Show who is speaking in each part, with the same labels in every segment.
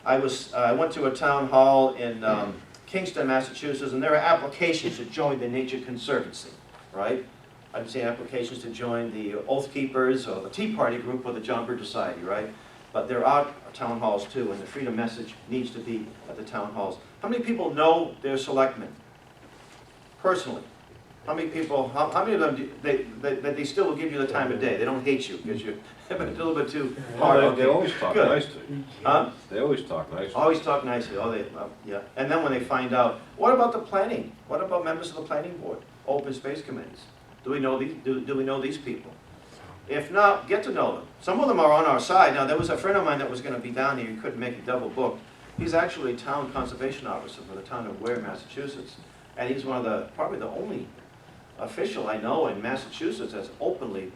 Speaker 1: I went to a town hall in Kingston, Massachusetts, and there are applications to join the Nature Conservancy, right? I've seen applications to join the Oath Keepers or the Tea Party group or the John Birch Society, right? But there are town halls too, and the freedom message needs to be at the town halls. How many people know their selectmen personally? How many people, how many of them, they still will give you the time of day? They don't hate you because you're a little bit too hard.
Speaker 2: They always talk
Speaker 1: Good.
Speaker 2: nice to you.
Speaker 1: Huh?
Speaker 2: They always talk nice.
Speaker 1: Always talk nicely. Oh, yeah. And then when they find out, what about the planning? What about members of the planning board, open space committees? Do we know these? Do we know these people? If not, get to know them. Some of them are on our side. Now, there was a friend of mine that was going to be down here. He couldn't make it double booked. He's actually a town conservation officer for the town of Ware, Massachusetts, and he's one of the probably the only official I know in Massachusetts that's openly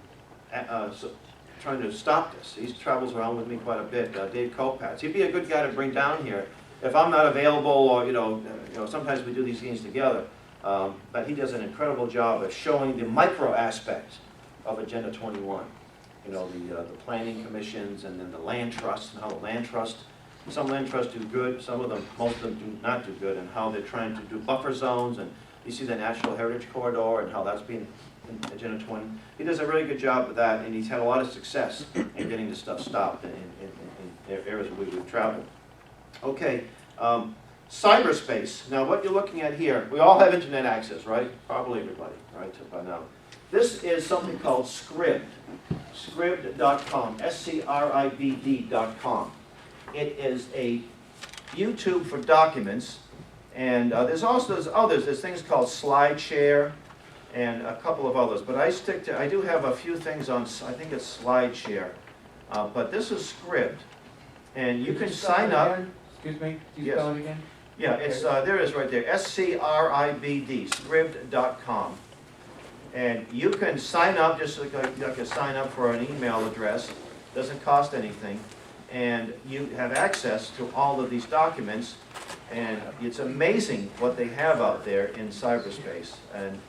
Speaker 1: trying to stop this. He travels around with me quite a bit. Dave Kopatz. He'd be a good guy to bring down here if I'm not available, or sometimes we do these things together. But he does an incredible job of showing the micro aspects of Agenda 21. The planning commissions, and then the land trusts, and how the land trust. Some land trusts do good. Some of them, most of them, do not do good, and how they're trying to do buffer zones. And you see the National Heritage Corridor and how that's being in Agenda 20. He does a really good job with that, and he's had a lot of success in getting this stuff stopped in areas where we've traveled. Okay, cyberspace. Now what you're looking at here, we all have internet access, right? Probably everybody, right, by now. This is something called Scribd, scribd.com, SCRIBD.com. It is a YouTube for documents. And there's others. There's things called SlideShare and a couple of others. But I do have a few things on, I think it's SlideShare. But this is Scribd. And you can sign up.
Speaker 3: Excuse me, can you
Speaker 1: Yes.
Speaker 3: spell it again?
Speaker 1: Yeah, it's there it is right there, SCRIBD, scribd.com. And you can sign up just like you sign up for an email address. Doesn't cost anything. And you have access to all of these documents. And it's amazing what they have out there in cyberspace. And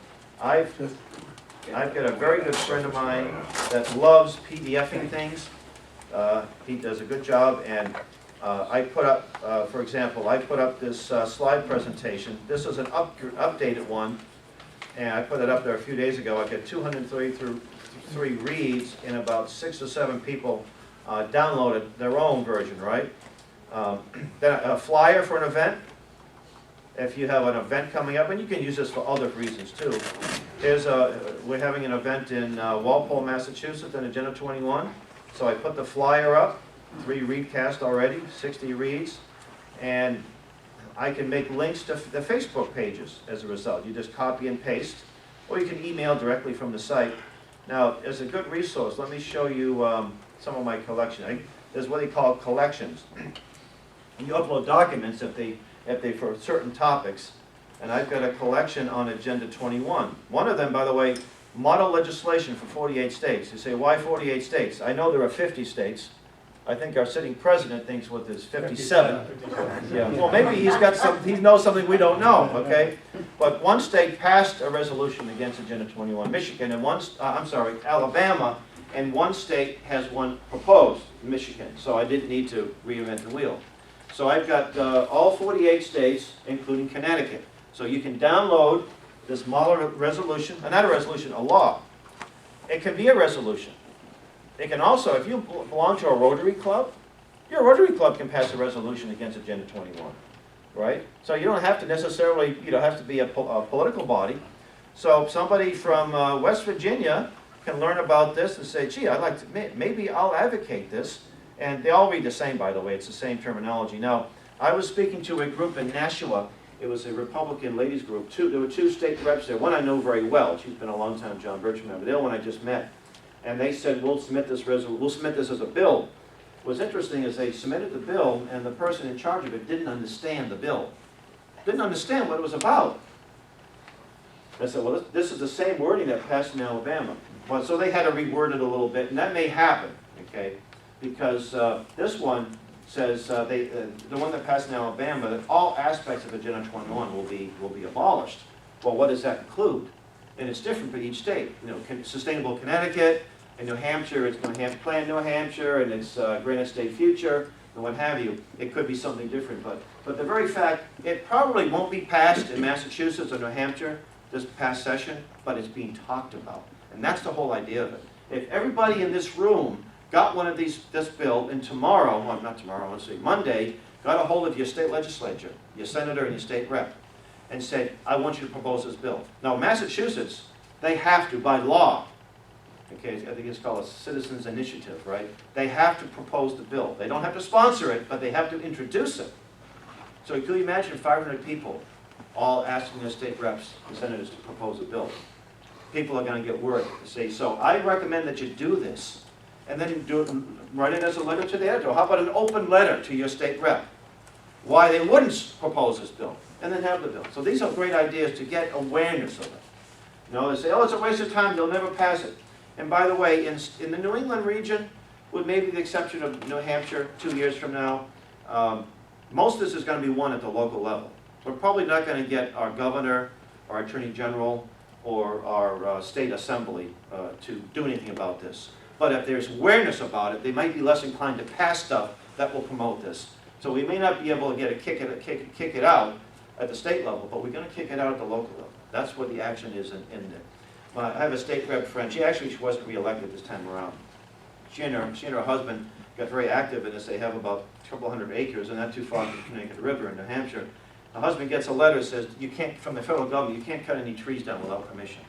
Speaker 1: I've got a very good friend of mine that loves PDFing things. He does a good job. And I put up, for example, I put up this slide presentation. This is an updated one. And I put it up there a few days ago. I got 233 reads, and about 6 or 7 people downloaded their own version, right? Then a flyer for an event. If you have an event coming up, and you can use this for other reasons too. We're having an event in Walpole, Massachusetts on Agenda 21. So I put the flyer up, 3 readcasts already, 60 reads, and I can make links to the Facebook pages as a result. You just copy and paste, or you can email directly from the site. Now, as a good resource, let me show you some of my collection. There's what they call collections. And you upload documents if they for certain topics. And I've got a collection on Agenda 21. One of them, by the way, model legislation for 48 states. You say, why 48 states? I know there are 50 states. I think our sitting president thinks with his 57. Yeah. Well, maybe he knows something we don't know, okay? But one state passed a resolution against Agenda 21, Michigan, and Alabama, and one state has one proposed, Michigan. So I didn't need to reinvent the wheel. So I've got all 48 states, including Connecticut. So you can download this model resolution, not a resolution, a law. It can be a resolution. It can also, if you belong to a Rotary Club, your Rotary Club can pass a resolution against Agenda 21, right? So you don't have to necessarily, have to be a political body. So somebody from West Virginia can learn about this and say, gee, I'd like to, maybe I'll advocate this. And they all read the same, by the way. It's the same terminology. Now, I was speaking to a group in Nashua. It was a Republican ladies group. There were 2 state reps there. One I know very well. She's been a long time John Birch member. The other one I just met. And they said, we'll submit this as a bill. What's interesting is they submitted the bill, and the person in charge of it didn't understand the bill. Didn't understand what it was about. I said, well, this is the same wording that passed in Alabama. Well, so they had to reword it a little bit, and that may happen, okay? Because this one says, the one that passed in Alabama, that all aspects of Agenda 21 will be abolished. Well, what does that include? And it's different for each state. Sustainable Connecticut, in New Hampshire, it's Plan New Hampshire, and it's Granite State Future. and what have you, it could be something different. But the very fact, it probably won't be passed in Massachusetts or New Hampshire this past session, but it's being talked about. And that's the whole idea of it. If everybody in this room got one of this bill, and tomorrow, well, not tomorrow, let's see, Monday, got a hold of your state legislature, your senator and your state rep, and said, I want you to propose this bill. Now, Massachusetts, they have to, by law, okay, I think it's called a citizens initiative, right? They have to propose the bill. They don't have to sponsor it, but they have to introduce it. So can you imagine 500 people all asking their state reps and senators to propose a bill? People are going to get worried. Say, so I recommend that you do this, and then do it, write it as a letter to the editor. How about an open letter to your state rep? Why they wouldn't propose this bill, and then have the bill. So these are great ideas to get awareness of it. You know, they say, oh, it's a waste of time, they'll never pass it. And by the way, in the New England region, with maybe the exception of New Hampshire 2 years from now, most of this is going to be won at the local level. We're probably not going to get our governor, our attorney general, or our state assembly to do anything about this. But if there's awareness about it, they might be less inclined to pass stuff that will promote this. So we may not be able to get a kick it out at the state level, but we're going to kick it out at the local level. That's what the action is in there. I have a state rep friend. She wasn't reelected this time around. She and her husband got very active in this. They have about a couple hundred acres, and not too far from the Connecticut River in New Hampshire. The husband gets a letter that says, you can't, from the federal government, you can't cut any trees down without permission.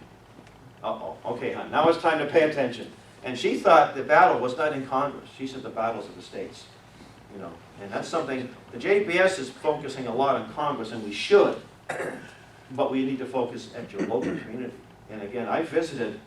Speaker 1: Uh-oh, okay, hon, now it's time to pay attention. And she thought the battle was not in Congress. She said the battle's in the states. You know, and that's something, the JBS is focusing a lot on Congress, and we should, but we need to focus at your local community. And again, I visited,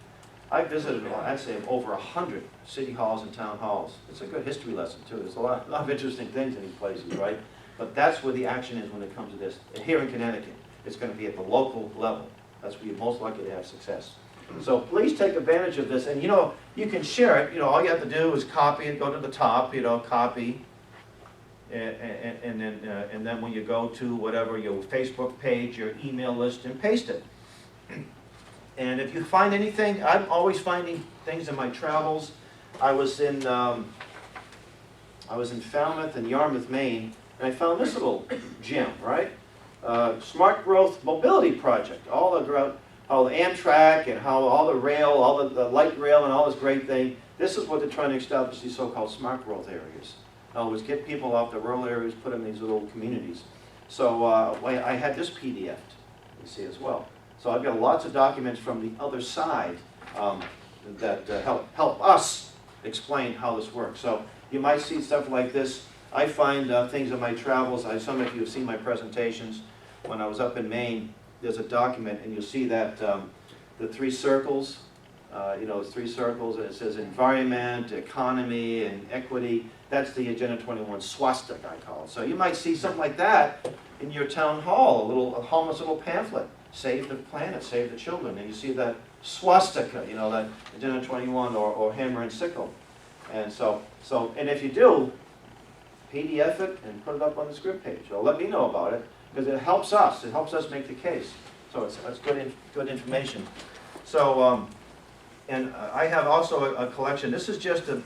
Speaker 1: I'd say, over 100 city halls and town halls. It's a good history lesson, too. There's a lot of interesting things in these places, right? But that's where the action is when it comes to this. And here in Connecticut, it's going to be at the local level. That's where you're most likely to have success. So please take advantage of this. And, you know, you can share it. You know, all you have to do is copy it, go to the top, you know, copy. And then when you go to whatever, your Facebook page, your email list, and paste it. And if you find anything, I'm always finding things in my travels. I was in Falmouth and Yarmouth, Maine, and I found this little gem, right? Smart Growth Mobility Project, all about how the Amtrak and how all the rail, all the light rail and all this great thing. This is what they're trying to establish, these so-called smart growth areas. In other words, get people off the rural areas, put them in these little communities. So I had this PDF, you see, as well. So I've got lots of documents from the other side that help us explain how this works. So you might see stuff like this. I find things in my travels. Some of you have seen my presentations. When I was up in Maine, there's a document, and you'll see that the three circles, you know, it's three circles, and it says environment, economy, and equity. That's the Agenda 21 swastika, I call it. So you might see something like that in your town hall, a harmless little pamphlet. Save the planet, save the children. And you see that swastika, you know, that Agenda 21 or hammer and sickle. And and if you do, PDF it and put it up on the script page. Or let me know about it, because it helps us. It helps us make the case. So it's good information. So, and I have also a collection. This is just the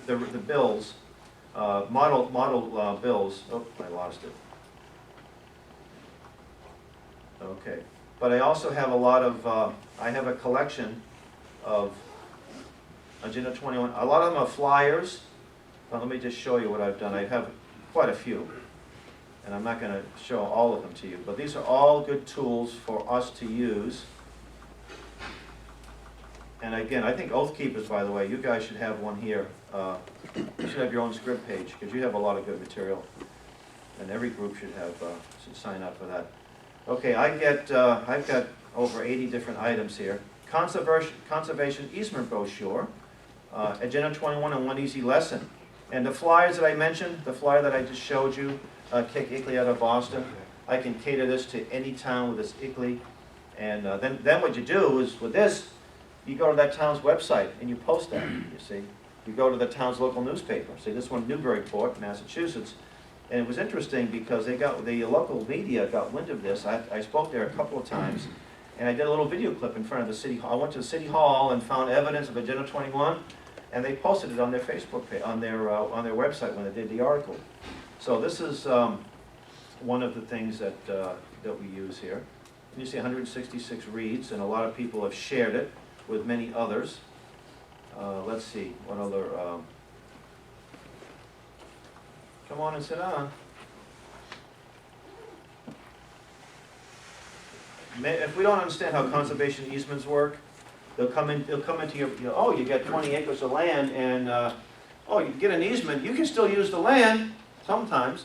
Speaker 1: bills, model bills. Oh, I lost it. Okay. But I also have a lot of, I have a collection of Agenda 21. A lot of them are flyers. Well, let me just show you what I've done. I have quite a few. And I'm not going to show all of them to you. But these are all good tools for us to use. And again, I think Oath Keepers, by the way, you guys should have one here. You should have your own script page, because you have a lot of good material. And every group should sign up for that. Okay, I've got over 80 different items here. Conservation easement brochure, Agenda 21 and One Easy Lesson. And the flyers that I mentioned, the flyer that I just showed you, Kick Ickley out of Boston, I can cater this to any town with this Ickley. And then what you do is, with this, you go to that town's website and you post that, you see. You go to the town's local newspaper. See, this one, Newburyport, Massachusetts. And it was interesting because the local media got wind of this. I spoke there a couple of times, and I did a little video clip in front of the city hall. I went to the city hall and found evidence of Agenda 21, and they posted it on their Facebook page, on their website when they did the article. So this is one of the things that we use here. You see 166 reads, and a lot of people have shared it with many others. Let's see, what other... come on and sit down. If we don't understand how conservation easements work, they'll come into your, oh, you get 20 acres of land, and oh, you get an easement. You can still use the land sometimes,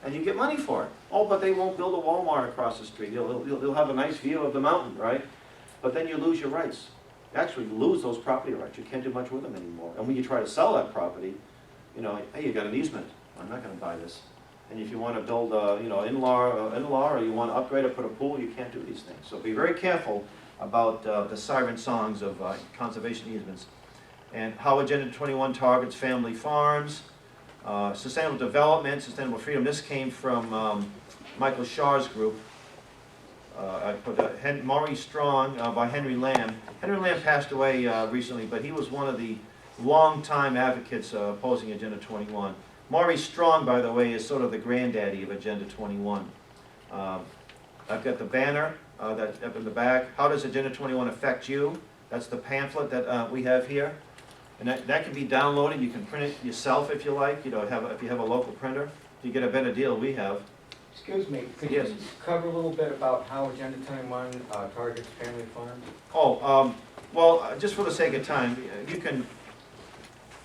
Speaker 1: and you get money for it. Oh, but they won't build a Walmart across the street. You'll have a nice view of the mountain, right? But then you lose your rights. Actually, you lose those property rights. You can't do much with them anymore. And when you try to sell that property, you know, hey, you got an easement. I'm not going to buy this. And if you want to build a, you know, in-law, or you want to upgrade or put a pool, you can't do these things. So be very careful about the siren songs of conservation easements. And how Agenda 21 targets family farms, sustainable development, sustainable freedom. This came from Michael Shaw's group. I put Maury Strong by Henry Lamb. Henry Lamb passed away recently, but he was one of the long-time advocates opposing Agenda 21. Maury Strong, by the way, is sort of the granddaddy of Agenda 21. I've got the banner that's up in the back. How does Agenda 21 affect you? That's the pamphlet that we have here. And that can be downloaded. You can print it yourself if you like. You know, if you have a local printer, you get a better deal we have.
Speaker 2: Excuse me, could
Speaker 1: Yes.
Speaker 2: you cover a little bit about how Agenda 21 targets family farms?
Speaker 1: Oh, well, just for the sake of time, you can.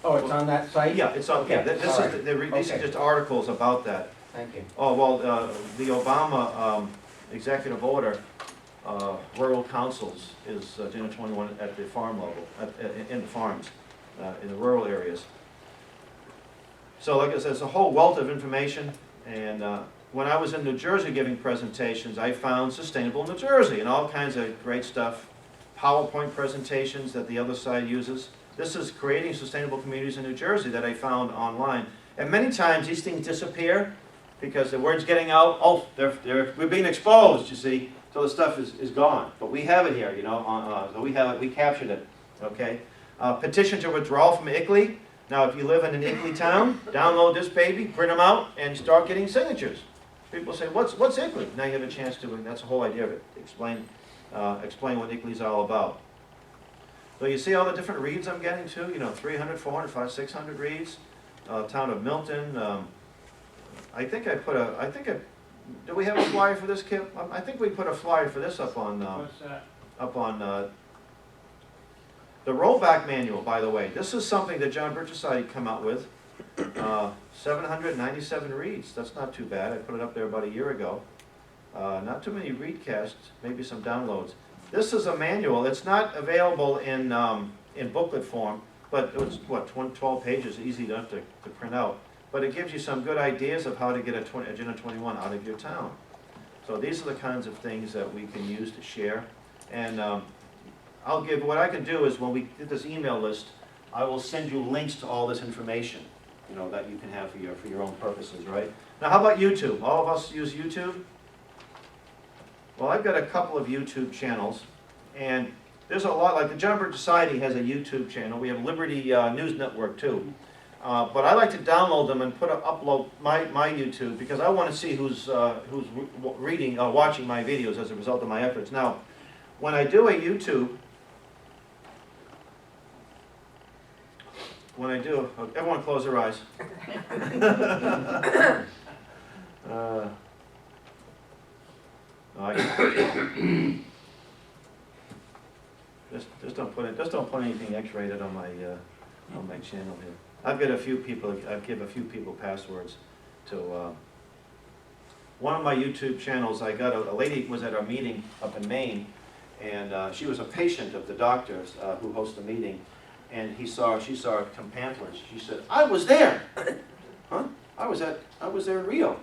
Speaker 2: Oh, it's on that site?
Speaker 1: Yeah, it's on. Yeah,
Speaker 2: Okay,
Speaker 1: these are just articles about that.
Speaker 2: Thank you.
Speaker 1: Oh well, the Obama executive order, rural councils is Agenda 21 at the farm level, in the farms, in the rural areas. So, like I said, it's a whole wealth of information. And when I was in New Jersey giving presentations, I found Sustainable New Jersey and all kinds of great stuff. PowerPoint presentations that the other side uses. This is creating sustainable communities in New Jersey that I found online. And many times these things disappear because the word's getting out. Oh, we're being exposed, you see. So the stuff is gone. But we have it here, you know. So we have it. We captured it. Okay. Petition to withdrawal from ICLEI. Now, if you live in an ICLEI town, download this baby, print them out, and start getting signatures. People say, "What's ICLEI?" Now you have a chance to. And that's the whole idea of it. Explain what ICLEI is all about. So you see all the different reads I'm getting to, you know, 300, 400, 500, 600 reads. Town of Milton. Do we have a flyer for this, Kip? I think we put a flyer for this up on,
Speaker 3: What's that?
Speaker 1: up on the rollback manual, by the way. This is something that John Birch decided to come out with. 797 reads. That's not too bad. I put it up there about a year ago. Not too many readcasts, maybe some downloads. This is a manual. It's not available in booklet form, but it was, what, 12 pages, easy enough to print out. But it gives you some good ideas of how to get Agenda 21 out of your town. So these are the kinds of things that we can use to share. And what I can do is when we get this email list, I will send you links to all this information, you know, that you can have for your own purposes, right? Now, how about YouTube? All of us use YouTube? Well, I've got a couple of YouTube channels, and there's a lot, like the John Birch Society has a YouTube channel. We have Liberty News Network too. But I like to download them and upload my YouTube because I want to see who's watching my videos as a result of my efforts. Now, when I do a YouTube, everyone close their eyes. Just don't put anything X-rated on my channel here. I've got a few people. I've given a few people passwords to one of my YouTube channels. I got a lady was at our meeting up in Maine, and she was a patient of the doctors who host the meeting, and she saw some pamphlets. She said, "I was there." Huh? I was there in Rio.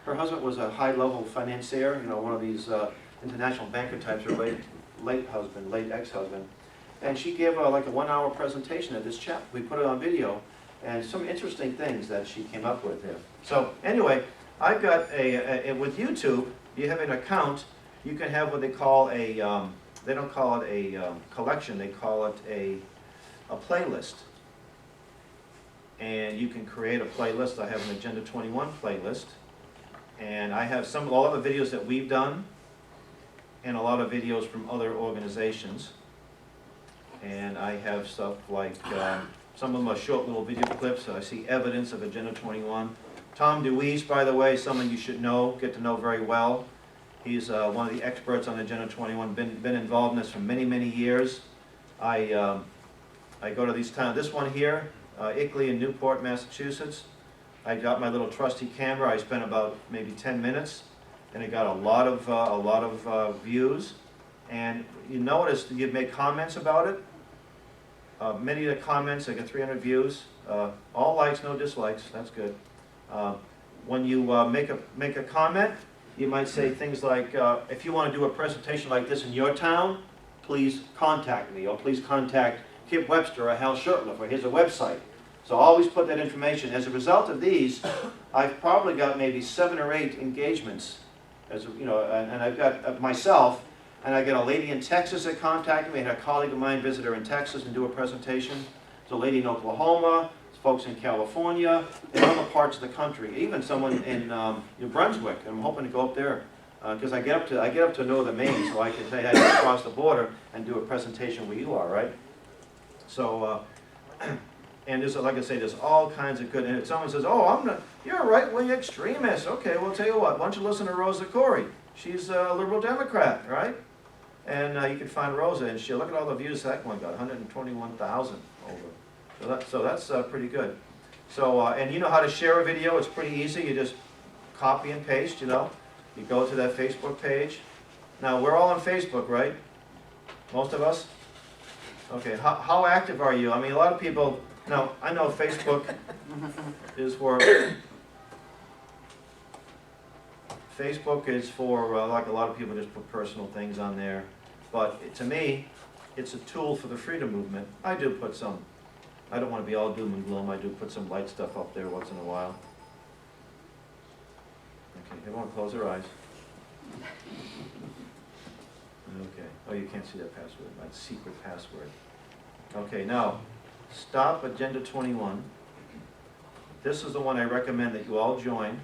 Speaker 1: Her husband was a high-level financier, you know, one of these international banker types, her late ex-husband. And she gave like a 1-hour presentation at this chap. We put it on video, and some interesting things that she came up with here. So anyway, I've got with YouTube, you have an account, you can have what they call they don't call it a collection, they call it a playlist. and you can create a playlist. I have an Agenda 21 playlist, and I have a lot of the videos that we've done, and a lot of videos from other organizations. And I have stuff like, some of them are short little video clips. I see evidence of Agenda 21. Tom DeWeese, by the way, someone you should know, get to know very well. He's one of the experts on Agenda 21, been involved in this for many, many years. I go to these towns, this one here, Ickley in Newport, Massachusetts. I got my little trusty camera. I spent about maybe 10 minutes, and it got a lot of views. And you notice that you've made comments about it. Many of the comments, I got 300 views. All likes, no dislikes. That's good. When you make a comment, you might say things like, if you want to do a presentation like this in your town, please contact me, or please contact Kip Webster or Hal Shurtleff, or here's a website. So always put that information. As a result of these, I've probably got maybe 7 or 8 engagements, and I've got myself, and I got a lady in Texas that contacted me. I had a colleague of mine visit her in Texas and do a presentation. There's a lady in Oklahoma, folks in California, in other parts of the country, even someone in New Brunswick. And I'm hoping to go up there because I get up to Northern Maine, so I can say I can cross the border and do a presentation where you are, right? So, and there's, like I say, there's all kinds of good. And if someone says, "Oh, you're a right-wing extremist," okay, well, I'll tell you what. Why don't you listen to Rosa Corey? She's a liberal Democrat, right? And you can find Rosa, and she look at all the views that one got, 121,000 over. So that's pretty good. So and you know how to share a video? It's pretty easy. You just copy and paste. You go to that Facebook page. Now we're all on Facebook, right? Most of us. Okay. How active are you? I mean, a lot of people. Now I know Facebook is for. Facebook is for, like a lot of people just put personal things on there. But to me, it's a tool for the freedom movement. I do put some, I don't want to be all doom and gloom. I do put some light stuff up there once in a while. Okay, everyone close their eyes. Okay, oh, you can't see that password, my secret password. Okay, now, stop Agenda 21. This is the one I recommend that you all join.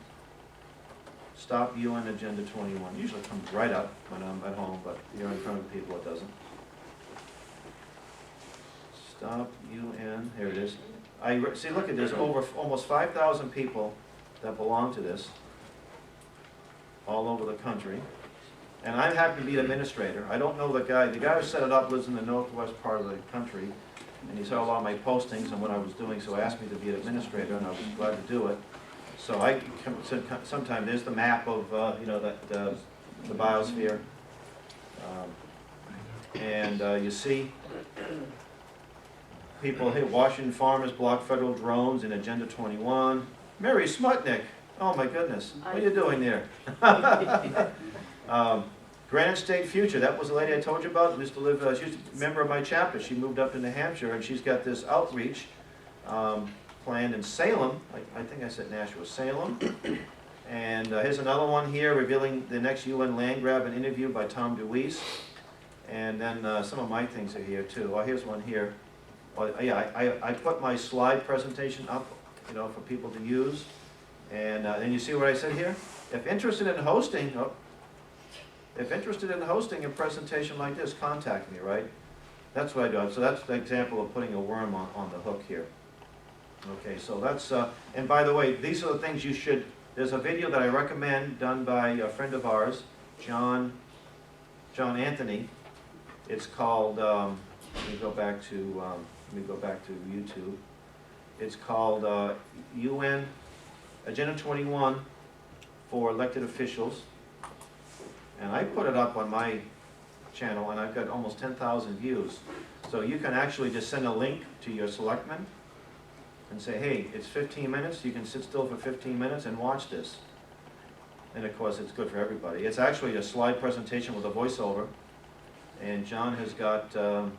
Speaker 1: Stop UN Agenda 21. Usually comes right up when I'm at home, but you're in front of people, it doesn't. Stop UN, here it is. See, look at this, over almost 5,000 people that belong to this, all over the country. And I'm happy to be an administrator. I don't know the guy who set it up lives in the northwest part of the country, and he saw a lot of my postings and what I was doing, so asked me to be an administrator, and I was glad to do it. So sometimes there's the map of, the biosphere. You see people, hey, Washington farmers block federal drones in Agenda 21. Mary Smutnik, oh my goodness, what are you doing there? Granite State Future, that was the lady I told you about, used to live, she's a member of my chapter. She moved up to New Hampshire, and she's got this outreach planned in Salem. I think I said Nashua, Salem. And here's another one here, revealing the next UN land grab, an interview by Tom DeWeese. And then some of my things are here too. Oh, here's one here. I put my slide presentation up, for people to use. And you see what I said here? If interested in hosting a presentation like this, contact me, right? That's what I do. So that's the example of putting a worm on the hook here. Okay, so that's, and by the way, these are the things you should, there's a video that I recommend done by a friend of ours, John Anthony. It's called, let me go back to YouTube. It's called UN Agenda 21 for elected officials. And I put it up on my channel, and I've got almost 10,000 views. So you can actually just send a link to your selectman and say, hey, it's 15 minutes, you can sit still for 15 minutes and watch this. And of course, it's good for everybody. It's actually a slide presentation with a voiceover, and John has got a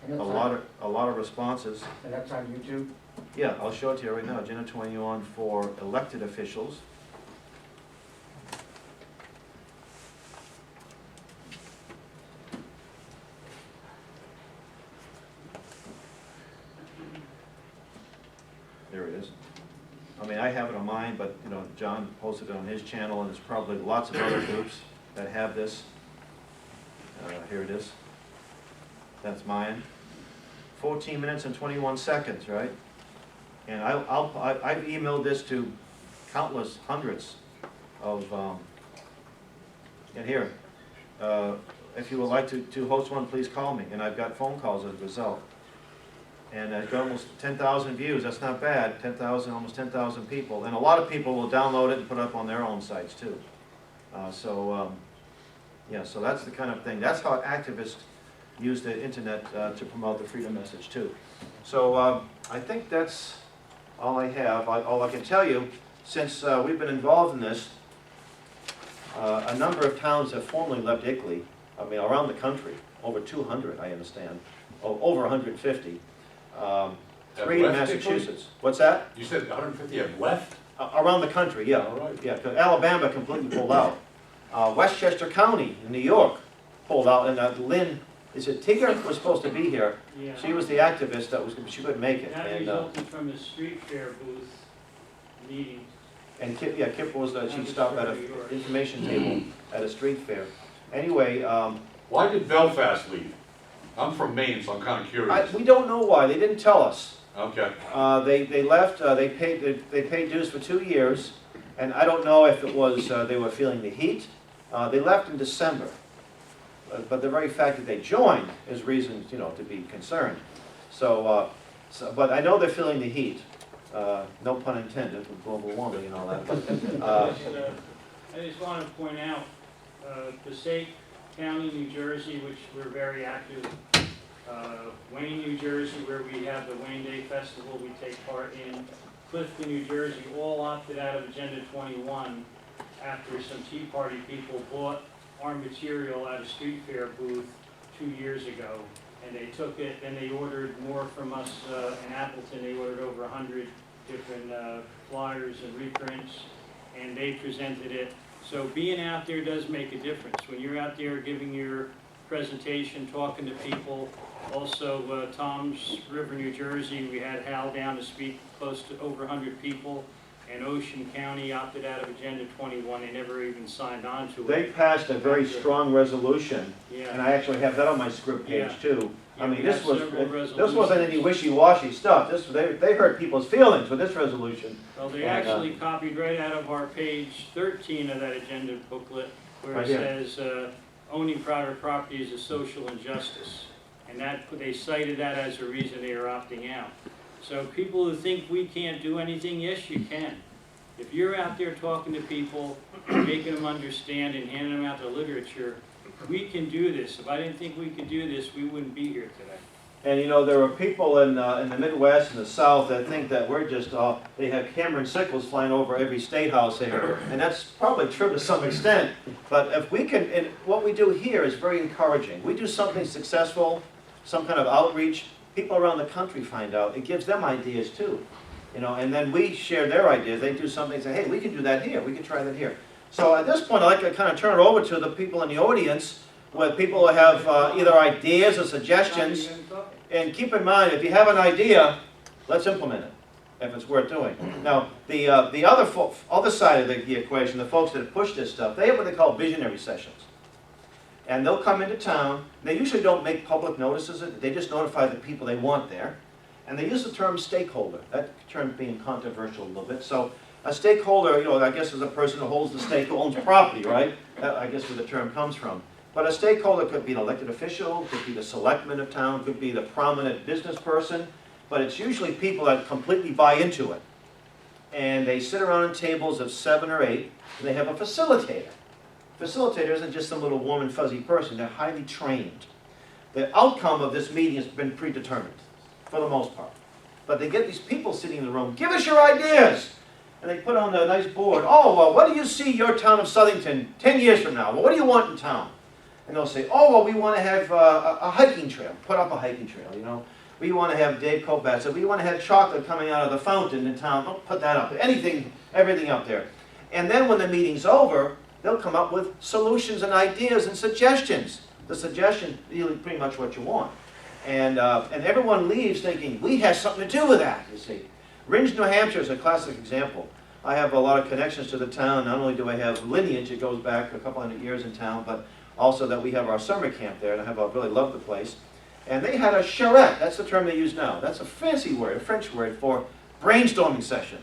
Speaker 1: lot of responses.
Speaker 2: And that's on YouTube?
Speaker 1: Yeah, I'll show it to you right now. Agenda 21 for elected officials. There it is. I mean, I have it on mine, but, you know, John posted it on his channel, and there's probably lots of other groups that have this. Here it is. That's mine. 14 minutes and 21 seconds, right? And I've emailed this to countless hundreds of, and here, if you would like to host one, please call me. And I've got phone calls as a result. And I've got almost 10,000 views. That's not bad. 10,000, almost 10,000 people. And a lot of people will download it and put it up on their own sites too. Yeah, so that's the kind of thing. That's how activists use the internet to promote the freedom message too. So I think that's all I have. All I can tell you, since we've been involved in this, a number of towns have formally left ICLEI. I mean, around the country, over 200, I understand, over 150. 3 in Massachusetts. What's that?
Speaker 3: You said 150 have left?
Speaker 1: Around the country, yeah.
Speaker 3: All right.
Speaker 1: Yeah, 'cause Alabama completely pulled out. Westchester County in New York pulled out, and Lynn, is it Tigger was supposed to be here?
Speaker 4: Yeah.
Speaker 1: She was the activist that was, she couldn't make it.
Speaker 4: That
Speaker 1: And,
Speaker 4: resulted from the street fair booth meeting.
Speaker 1: and Kip was, she stopped at an information table at a street fair. Anyway,
Speaker 3: Why did Belfast leave? I'm from Maine, so I'm kind of curious.
Speaker 1: we don't know why, they didn't tell us.
Speaker 3: Okay.
Speaker 1: They left, they paid dues for 2 years, and I don't know if it was they were feeling the heat. They left in December, but the very fact that they joined is reason, you know, to be concerned. But I know they're feeling the heat. No pun intended with global warming and all that.
Speaker 4: I just want to point out, Passaic County, New Jersey, which we're very active, Wayne, New Jersey, where we have the Wayne Day Festival we take part in, Clifton, New Jersey, all opted out of Agenda 21 after some Tea Party people bought our material at a street fair booth 2 years ago. And they took it, and they ordered more from us in Appleton. They ordered over 100 different flyers and reprints, and they presented it. So being out there does make a difference. When you're out there giving your presentation, talking to people. Also, Tom's River, New Jersey, we had Hal down to speak, close to over 100 people. And Ocean County opted out of Agenda 21. They never even signed on to it.
Speaker 1: They passed a very strong resolution,
Speaker 4: Yeah.
Speaker 1: and I actually have that on my script page
Speaker 4: Yeah.
Speaker 1: too. I
Speaker 4: Yeah,
Speaker 1: mean,
Speaker 4: we
Speaker 1: this
Speaker 4: had several
Speaker 1: wasn't any wishy-washy stuff. They hurt people's feelings with this resolution.
Speaker 4: Well, they
Speaker 1: And,
Speaker 4: actually copied right out of our page 13 of that agenda booklet, where
Speaker 1: Right
Speaker 4: it
Speaker 1: here.
Speaker 4: says, owning private property is a social injustice. And they cited that as a reason they are opting out. So people who think we can't do anything, yes, you can. If you're out there talking to people, making them understand and handing them out the literature, we can do this. If I didn't think we could do this, we wouldn't be here today.
Speaker 1: And you know, there are people in the Midwest and the South that think that we're just, they have Cameron sickles flying over every state house here. And that's probably true to some extent. But if we can, and what we do here is very encouraging. We do something successful, some kind of outreach, people around the country find out. It gives them ideas too. You know, and then we share their ideas. They do something and say, hey, we can do that here. We can try that here. So at this point, I'd like to kind of turn it over to the people in the audience, where people have either ideas or suggestions. And keep in mind, if you have an idea, let's implement it, if it's worth doing. Now, the other side of the equation, the folks that push this stuff, they have what they call visionary sessions. And they'll come into town. They usually don't make public notices. They just notify the people they want there. And they use the term stakeholder. That term being controversial a little bit. So a stakeholder, you know, I guess is a person who holds the stake, who owns property, right? I guess where the term comes from. But a stakeholder could be an elected official, could be the selectman of town, could be the prominent business person. But it's usually people that completely buy into it. And they sit around tables of 7 or 8, and they have a facilitator. Facilitator isn't just some little warm and fuzzy person. They're highly trained. The outcome of this meeting has been predetermined, for the most part. But they get these people sitting in the room, give us your ideas! And they put on a nice board, oh, well, what do you see your town of Southington 10 years from now? Well, what do you want in town? And they'll say, oh, well, we want to have a hiking trail. Put up a hiking trail, you know. We want to have Dave Kobat said, we want to have chocolate coming out of the fountain in town. Don't put that up. Anything, everything up there. And then when the meeting's over, they'll come up with solutions and ideas and suggestions. The suggestion is pretty much what you want. And everyone leaves thinking, we have something to do with that, you see. Ringe, New Hampshire is a classic example. I have a lot of connections to the town. Not only do I have lineage, it goes back a couple hundred years in town, but also that we have our summer camp there, and I really love the place. And they had a charrette, that's the term they use now. That's a fancy word, a French word for brainstorming session.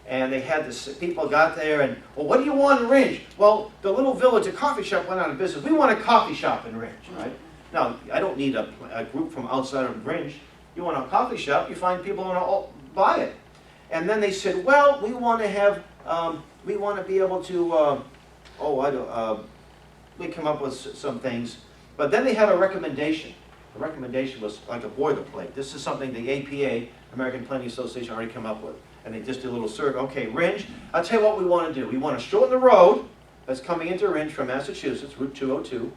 Speaker 1: And they had this, people got there and, well, what do you want in Ringe? Well, the little village, a coffee shop went out of business. We want a coffee shop in Ringe, right? Now, I don't need a group from outside of Ringe. You want a coffee shop, you find people who want to buy it. And then they said, well, we want to have, we want to be able to, we come up with some things. But then they had a recommendation. The recommendation was like a boilerplate. This is something the APA, American Planning Association, already come up with. And they just did a little survey. Okay, Ringe, I'll tell you what we want to do. We want to shorten the road that's coming into Ringe from Massachusetts, Route 202.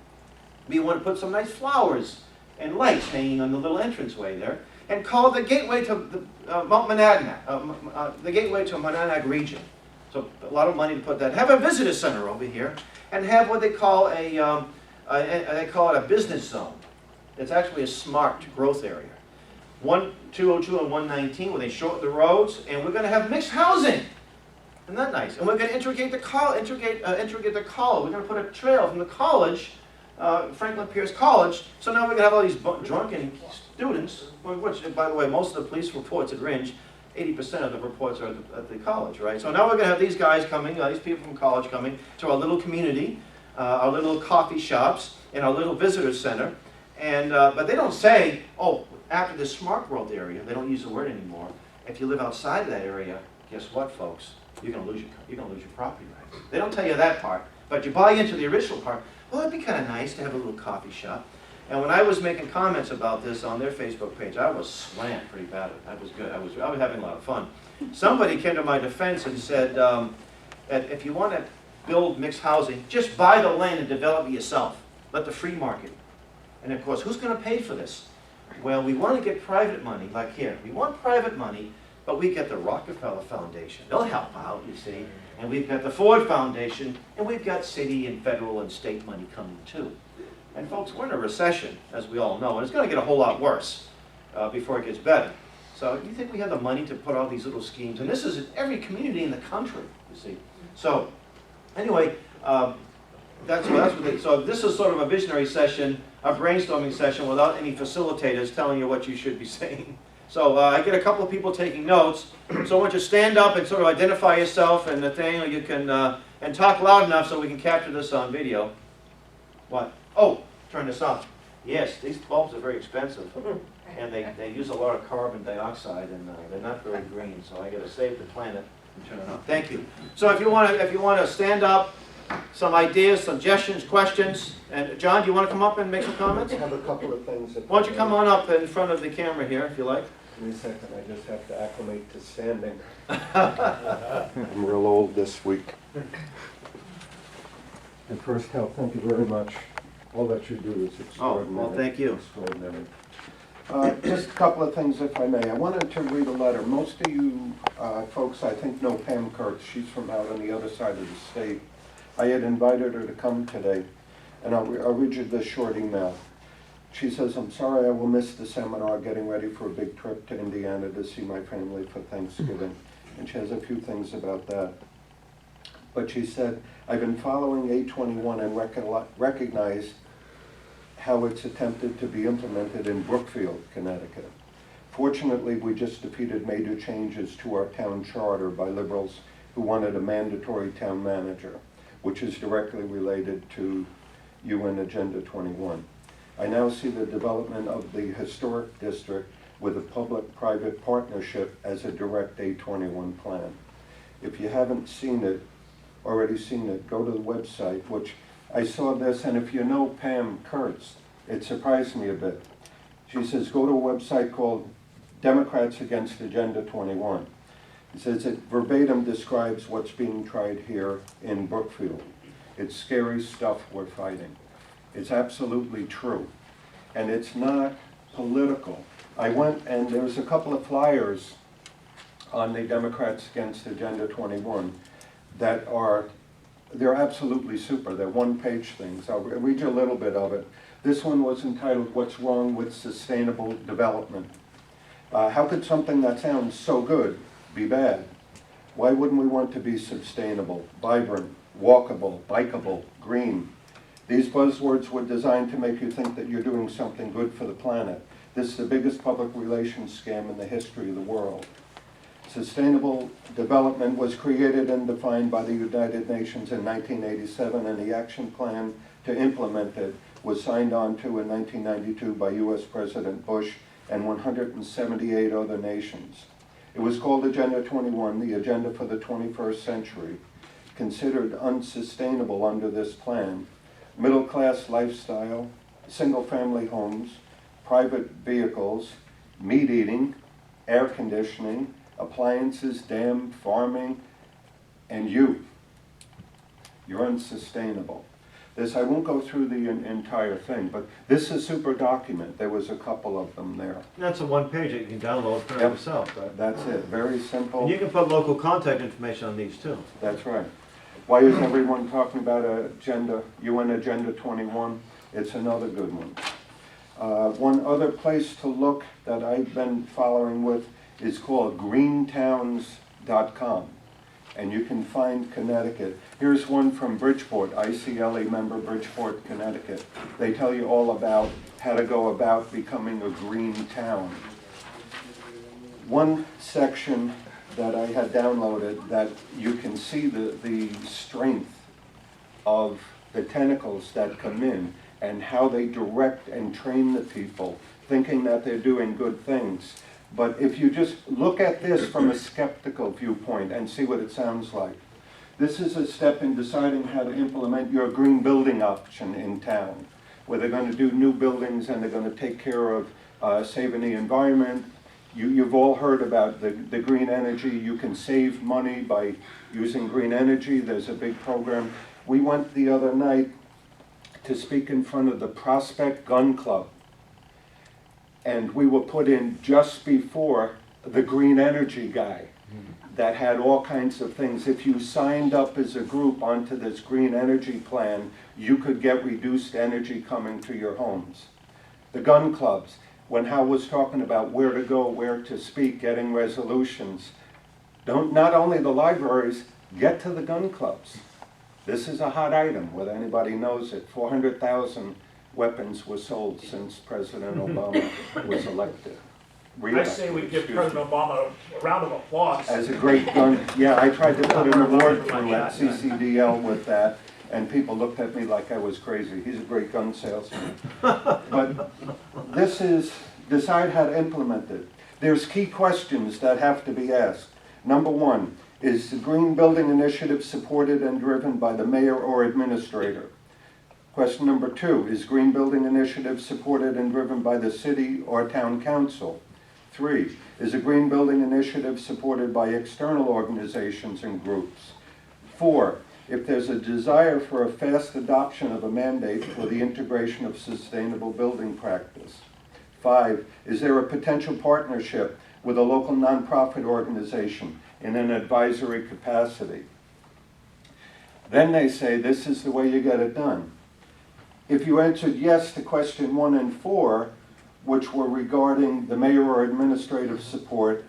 Speaker 1: We want to put some nice flowers and lights hanging on the little entranceway there, and call the gateway to Mount Monadnock, the gateway to Monadnock region. So a lot of money to put that. Have a visitor center over here, and have what they call they call it a business zone. It's actually a smart growth area. 202 and 119, where they shorten the roads, and we're going to have mixed housing. Isn't that nice? And we're going to integrate the college. We're going to put a trail from the college, Franklin Pierce College. So now we're going to have all these drunken students, which, by the way, most of the police reports at Ringe, 80% of the reports are at the college, right? So now we're going to have these guys coming, these people from college coming to our little community, our little coffee shops, and our little visitor center. And but they don't say, oh, after the smart growth area, they don't use the word anymore. If you live outside of that area, guess what, folks? You're going to lose your property rights. They don't tell you that part, but you buy into the original part. Well, it'd be kind of nice to have a little coffee shop. And when I was making comments about this on their Facebook page, I was slammed pretty badly. That was good. I was having a lot of fun. Somebody came to my defense and said that if you want to build mixed housing, just buy the land and develop it yourself. Let the free market. And of course, who's going to pay for this? Well, we want to get private money, like here. We want private money, but we get the Rockefeller Foundation. They'll help out, you see. And we've got the Ford Foundation, and we've got city and federal and state money coming too. And folks, we're in a recession, as we all know, and it's going to get a whole lot worse before it gets better. So you think we have the money to put all these little schemes? And this is in every community in the country, you see. So anyway, so this is sort of a visionary session, a brainstorming session without any facilitators telling you what you should be saying. So I get a couple of people taking notes. So I want you to stand up and sort of identify yourself, and Nathaniel, you can, and talk loud enough so we can capture this on video. What? Oh, turn this off. Yes, these bulbs are very expensive, and they use a lot of carbon dioxide, and they're not very green, so I got to save the planet and turn it off. Thank you. So if you want to stand up, some ideas, suggestions, questions, and John, do you want to come up and make some comments?
Speaker 5: I have a couple of things.
Speaker 1: Why don't you come on up in front of the camera here, if you like?
Speaker 5: Give me a second, I just have to acclimate to standing. I'm real old this week. And first, Hal, thank you very much. All that you do is extraordinary.
Speaker 1: Oh, well, thank you.
Speaker 5: Extraordinary. Just a couple of things, if I may. I wanted to read a letter. Most of you folks, I think, know Pam Kurtz. She's from out on the other side of the state. I had invited her to come today, and I'll read you this short email. She says, I'm sorry I will miss the seminar, getting ready for a big trip to Indiana to see my family for Thanksgiving. And she has a few things about that. But she said, I've been following 821 and recognize how it's attempted to be implemented in Brookfield, Connecticut. Fortunately, we just defeated major changes to our town charter by liberals who wanted a mandatory town manager, which is directly related to UN Agenda 21. I now see the development of the historic district with a public-private partnership as a direct 821 plan. If you haven't already seen it, go to the website, which I saw this, and if you know Pam Kurtz, it surprised me a bit. She says, go to a website called Democrats Against Agenda 21. It says it verbatim describes what's being tried here in Brookfield. It's scary stuff we're fighting. It's absolutely true. And it's not political. I went, and there's a couple of flyers on the Democrats Against Agenda 21 that they're absolutely super. They're one-page things. I'll read you a little bit of it. This one was entitled, What's Wrong with Sustainable Development? How could something that sounds so good be bad. Why wouldn't we want to be sustainable, vibrant, walkable, bikeable, green? These buzzwords were designed to make you think that you're doing something good for the planet. This is the biggest public relations scam in the history of the world. Sustainable development was created and defined by the United Nations in 1987, and the action plan to implement it was signed on to in 1992 by US President Bush and 178 other nations. It was called Agenda 21, the agenda for the 21st century, considered unsustainable under this plan. Middle-class lifestyle, single-family homes, private vehicles, meat eating, air conditioning, appliances, dam, farming, and you're unsustainable. I won't go through the entire thing, but this is a super document. There was a couple of them there.
Speaker 1: That's a one page that you can download for
Speaker 5: Yep.
Speaker 1: yourself.
Speaker 5: That's it, very simple.
Speaker 1: And you can put local contact information on these too.
Speaker 5: That's right. Why is everyone talking about UN Agenda 21? It's another good one. One other place to look that I've been following with is called greentowns.com. And you can find Connecticut. Here's one from Bridgeport, ICLE member, Bridgeport, Connecticut. They tell you all about how to go about becoming a green town. One section that I had downloaded that you can see the strength of the tentacles that come in and how they direct and train the people, thinking that they're doing good things. But if you just look at this from a skeptical viewpoint and see what it sounds like, this is a step in deciding how to implement your green building option in town, where they're going to do new buildings and they're going to take care of saving the environment. You've all heard about the green energy. You can save money by using green energy. There's a big program. We went the other night to speak in front of the Prospect Gun Club. And we were put in just before the green energy guy that had all kinds of things. If you signed up as a group onto this green energy plan, you could get reduced energy coming to your homes. The gun clubs, when Hal was talking about where to go, where to speak, getting resolutions, not only the libraries, get to the gun clubs. This is a hot item, whether anybody knows it. 400,000 weapons were sold since President Obama was elected.
Speaker 6: I say we give President Obama a round of applause.
Speaker 5: As a great gun, yeah, I tried to put an award through at CCDL with that, and people looked at me like I was crazy. He's a great gun salesman. But this is, decide how to implement it. There's key questions that have to be asked. Number one, is the Green Building Initiative supported and driven by the mayor or administrator? Question number two, is Green Building Initiative supported and driven by the city or town council? 3, is a Green Building Initiative supported by external organizations and groups? 4, if there's a desire for a fast adoption of a mandate for the integration of sustainable building practice? 5, is there a potential partnership with a local nonprofit organization in an advisory capacity? Then they say this is the way you get it done. If you answered yes to question 1 and 4, which were regarding the mayor or administrative support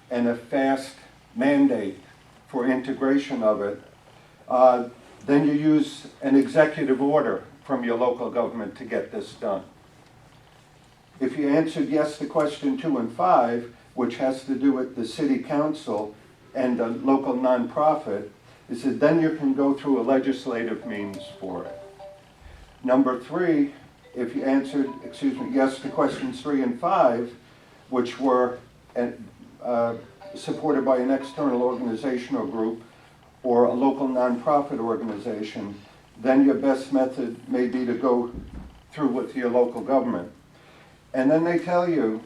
Speaker 5: and a fast mandate for integration of it, then you use an executive order from your local government to get this done. If you answered yes to question 2 and 5, which has to do with the city council and a local nonprofit, it said then you can go through a legislative means for it. Number 3, if you answered, yes to questions 3 and 5, which were supported by an external organization or group or a local nonprofit organization, then your best method may be to go through with your local government. And then they tell you,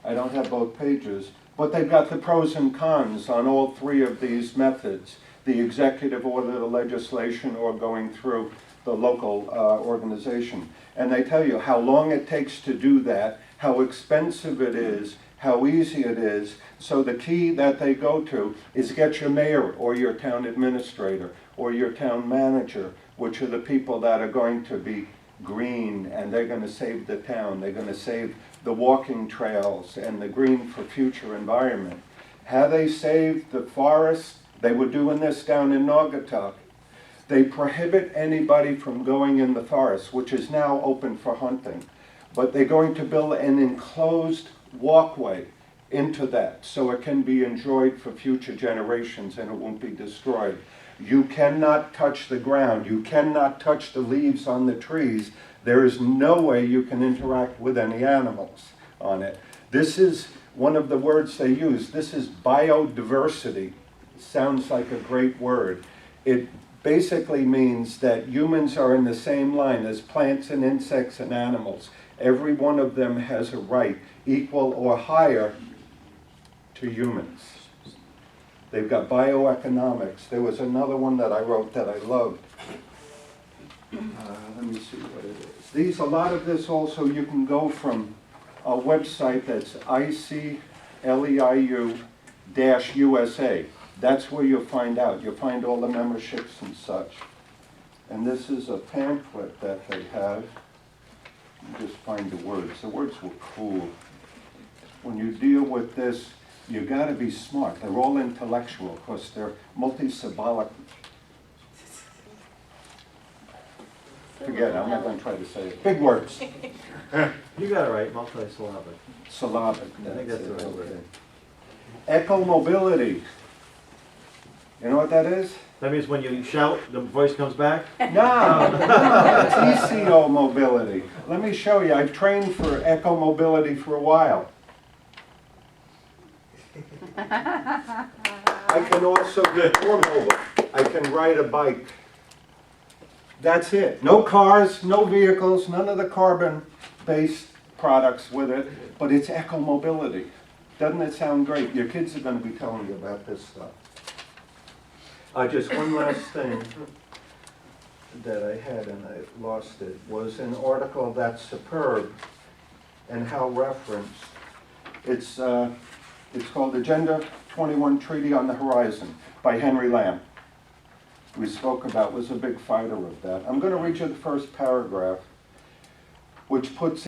Speaker 5: I don't have both pages, but they've got the pros and cons on all 3 of these methods, the executive order, the legislation, or going through the local organization. And they tell you how long it takes to do that, how expensive it is, how easy it is. So the key that they go to is get your mayor or your town administrator or your town manager, which are the people that are going to be green, and they're gonna save the town, they're gonna save the walking trails and the green for future environment. Have they saved the forests? They were doing this down in Naugatuck. They prohibit anybody from going in the forest, which is now open for hunting. But they're going to build an enclosed walkway into that, so it can be enjoyed for future generations and it won't be destroyed. You cannot touch the ground. You cannot touch the leaves on the trees. There is no way you can interact with any animals on it. This is one of the words they use. This is biodiversity. Sounds like a great word. It basically means that humans are in the same line as plants and insects and animals. Every one of them has a right, equal or higher, to humans. They've got bioeconomics. There was another one that I wrote that I loved. Let me see what it is. A lot of this also, you can go from a website that's ICLEIU-USA. That's where you'll find out. You'll find all the memberships and such. And this is a pamphlet that they have. You just find the words. The words were cool. When you deal with this, you got to be smart. They're all intellectual because they're multi-symbolic. Forget it, I'm not going to try to say it. Big words.
Speaker 7: You got it right, multi-syllabic.
Speaker 5: Syllabic.
Speaker 7: I think that's the right word.
Speaker 5: Ecomobility. You know what that is?
Speaker 7: That means when you shout, the voice comes back?
Speaker 5: No, it's ECO mobility. Let me show you. I've trained for ecomobility for a while. I can also get more mobile. I can ride a bike. That's it. No cars, no vehicles, none of the carbon-based products with it, but it's ecomobility. Doesn't it sound great? Your kids are going to be telling you about this stuff. Just one last thing that I had and I lost it was an article that's superb and how referenced. It's called Agenda 21 Treaty on the Horizon by Henry Lamb. We spoke about, was a big fighter of that. I'm going to read you the first paragraph, which puts